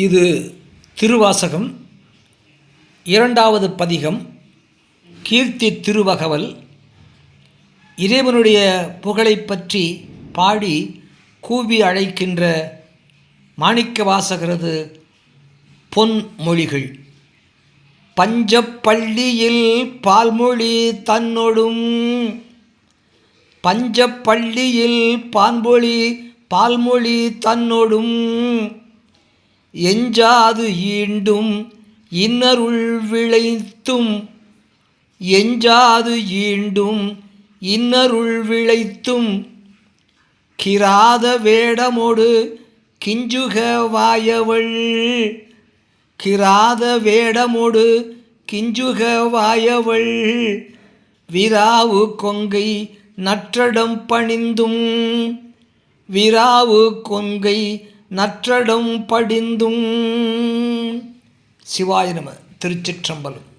இது திருவாசகம் இரண்டாவது பதிகம் கீர்த்தி திருவகவல். இறைவனுடைய புகழை பற்றி பாடி கூவி அழைக்கின்ற மாணிக்கவாசகரது பொன்மொழிகள். பஞ்சப்பள்ளியில் பால்மொழி தன்னொடும் பஞ்சப்பள்ளியில் பால்மொழி தன்னொடும் எஞ்சாது ஈண்டும் இன்னருள் விளைத்தும் எஞ்சாது ஈண்டும் இன்னருள் விளைத்தும் கிராத வேடமோடு கிஞ்சுக வாயவள் கிராத வேடமோடு கிஞ்சுக வாயவள் விராவு கொங்கை நற்றடம் பணிந்தும் விராவு கொங்கை நற்றடம் படிந்தும். சிவாய நம. திருச்சிற்றம்பலம்.